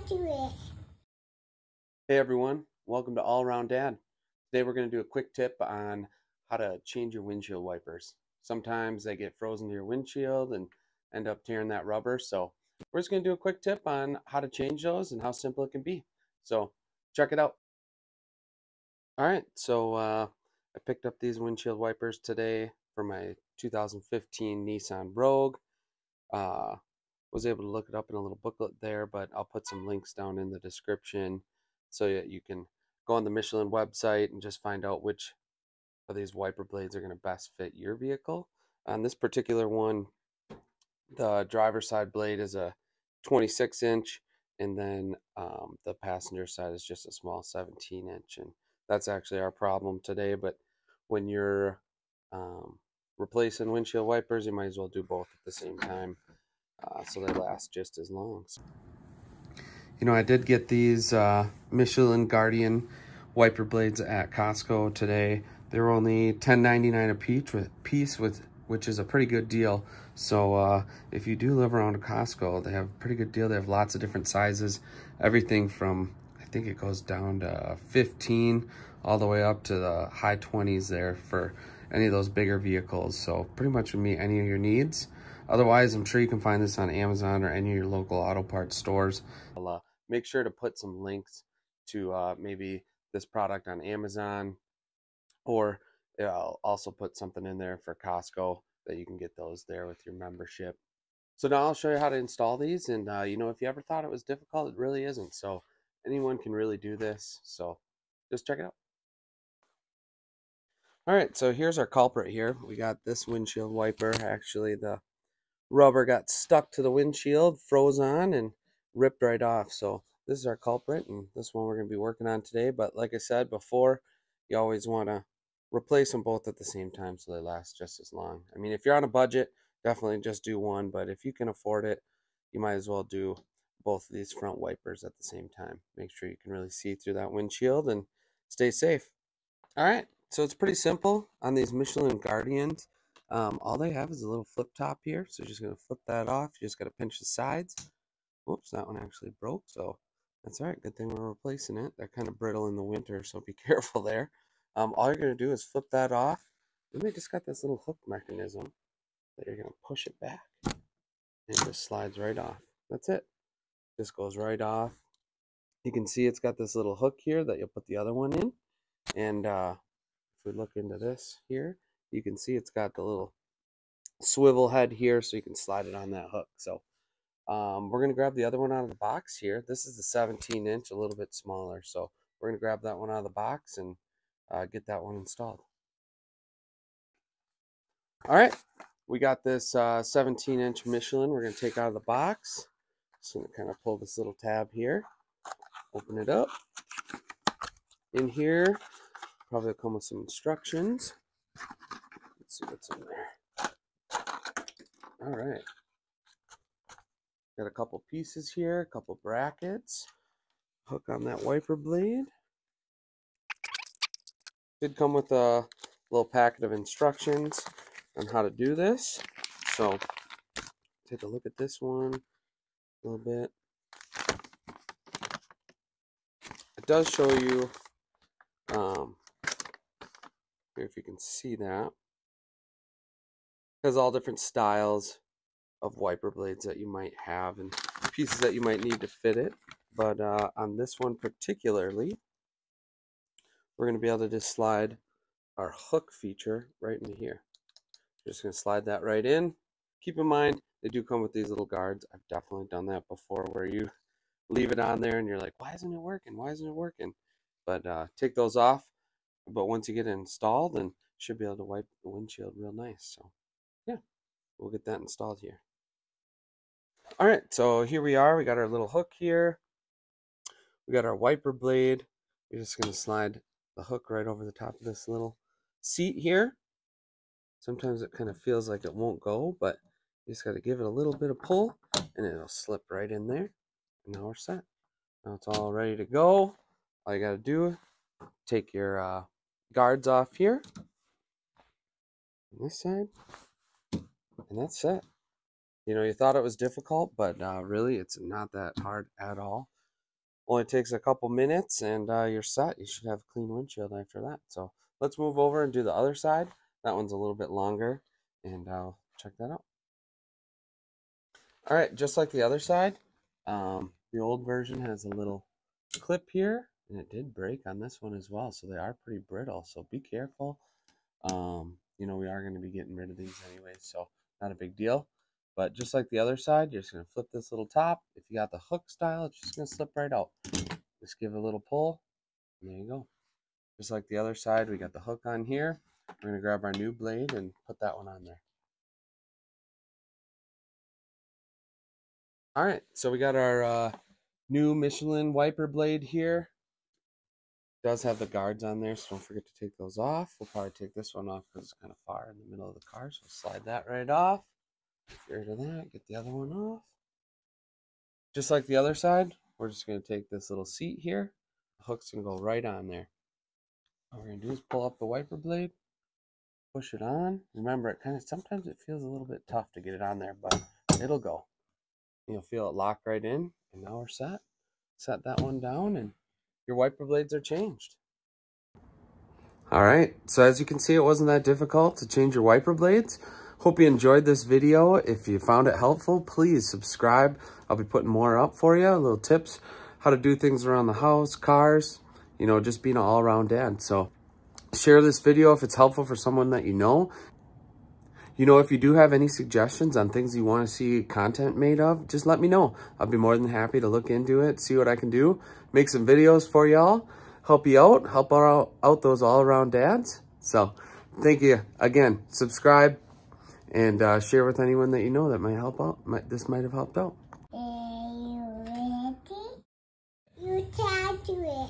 Hey everyone, welcome to All Around Dad. Today we're going to do a quick tip on how to change your windshield wipers. Sometimes they get frozen to your windshield and end up tearing that rubber. So we're just going to do a quick tip on how to change those and how simple it can be. So check it out. Alright, so I picked up these windshield wipers today for my 2015 Nissan Rogue. Was able to look it up in a little booklet there, but I'll put some links down in the description so that you can go on the Michelin website and just find out which of these wiper blades are going to best fit your vehicle. On this particular one, the driver's side blade is a 26-inch, and then the passenger side is just a small 17-inch, and that's actually our problem today. But when you're replacing windshield wipers, you might as well do both at the same time. So they last just as long. You know, I did get these Michelin Guardian wiper blades at Costco today. They were only $10.99 a piece, which is a pretty good deal. So if you do live around a Costco, they have a pretty good deal. They have lots of different sizes, everything from, I think it goes down to 15 all the way up to the high 20s there for any of those bigger vehicles. So pretty much would meet any of your needs. Otherwise, I'm sure you can find this on Amazon or any of your local auto parts stores. I'll make sure to put some links to maybe this product on Amazon, or I'll also put something in there for Costco that you can get those there with your membership. So now I'll show you how to install these, and you know, if you ever thought it was difficult, it really isn't. So anyone can really do this, so just check it out. All right, so here's our culprit here. We got this windshield wiper. Actually, the rubber got stuck to the windshield, froze on, and ripped right off. So this is our culprit, and this one we're going to be working on today. But like I said before, you always want to replace them both at the same time so they last just as long. I mean, if you're on a budget, definitely just do one, but if you can afford it, you might as well do both of these front wipers at the same time. Make sure you can really see through that windshield and stay safe. All right, so it's pretty simple on these Michelin Guardians. All they have is a little flip top here, so you're just going to flip that off. You just got to pinch the sides. Oops, that one actually broke, so that's all right. Good thing we're replacing it. They're kind of brittle in the winter, so be careful there. All you're going to do is flip that off. Then they just got this little hook mechanism that you're going to push it back, and it just slides right off. That's it. Just goes right off. You can see it's got this little hook here that you'll put the other one in, and if we look into this here, you can see it's got the little swivel head here, so you can slide it on that hook. So we're going to grab the other one out of the box here. This is the 17-inch, a little bit smaller. So we're going to grab that one out of the box and get that one installed. All right, we got this 17-inch Michelin we're going to take out of the box. Just going to kind of pull this little tab here, open it up. In here, probably will come with some instructions. Let's see what's in there. All right. Got a couple pieces here, a couple brackets, hook on that wiper blade. Did come with a little packet of instructions on how to do this. So take a look at this one a little bit. It does show you, here if you can see that, it has all different styles of wiper blades that you might have and pieces that you might need to fit it. But on this one particularly, we're going to be able to just slide our hook feature right into here. Just going to slide that right in. Keep in mind, they do come with these little guards. I've definitely done that before where you leave it on there and you're like, why isn't it working? Why isn't it working? But take those off. But once you get it installed, then you should be able to wipe the windshield real nice. So yeah, we'll get that installed here. All right, so here we are. We got our little hook here. We got our wiper blade. We're just going to slide the hook right over the top of this little seat here. Sometimes it kind of feels like it won't go, but you just got to give it a little bit of pull and it'll slip right in there. And now we're set. Now it's all ready to go. All you got to do, take your guards off here on this side, and that's set. You know, you thought it was difficult, but really it's not that hard at all. Only takes a couple minutes and you're set. You should have a clean windshield after that. So let's move over and do the other side. That one's a little bit longer, and I'll check that out. All right, just like the other side, the old version has a little clip here, and it did break on this one as well. So they are pretty brittle, so be careful. You know, we are going to be getting rid of these anyway, so not a big deal. But just like the other side, you're just going to flip this little top. If you got the hook style, it's just going to slip right out. Just give it a little pull, and there you go. Just like the other side, we got the hook on here. We're going to grab our new blade and put that one on there. All right, so we got our new Michelin wiper blade here. It does have the guards on there, so don't forget to take those off. We'll probably take this one off because it's kind of far in the middle of the car, so slide that right off. Get rid of that, get the other one off. Just like the other side, we're just going to take this little seat here. The hook's going to go right on there. All we're going to do is pull up the wiper blade, push it on. Remember, it kind of sometimes it feels a little bit tough to get it on there, but it'll go. You'll feel it lock right in, and now we're set. Set that one down, and your wiper blades are changed. All right, so as you can see, it wasn't that difficult to change your wiper blades. Hope you enjoyed this video. If you found it helpful, please subscribe. I'll be putting more up for you, little tips, how to do things around the house, cars, you know, just being an all-around dad. So share this video if it's helpful for someone that you know. You know, if you do have any suggestions on things you want to see content made of, just let me know. I'll be more than happy to look into it, see what I can do, make some videos for y'all, help you out, help out those all-around dads. So thank you again. Subscribe and share with anyone that you know that might help out. This might have helped out. Are you ready? You can't do it.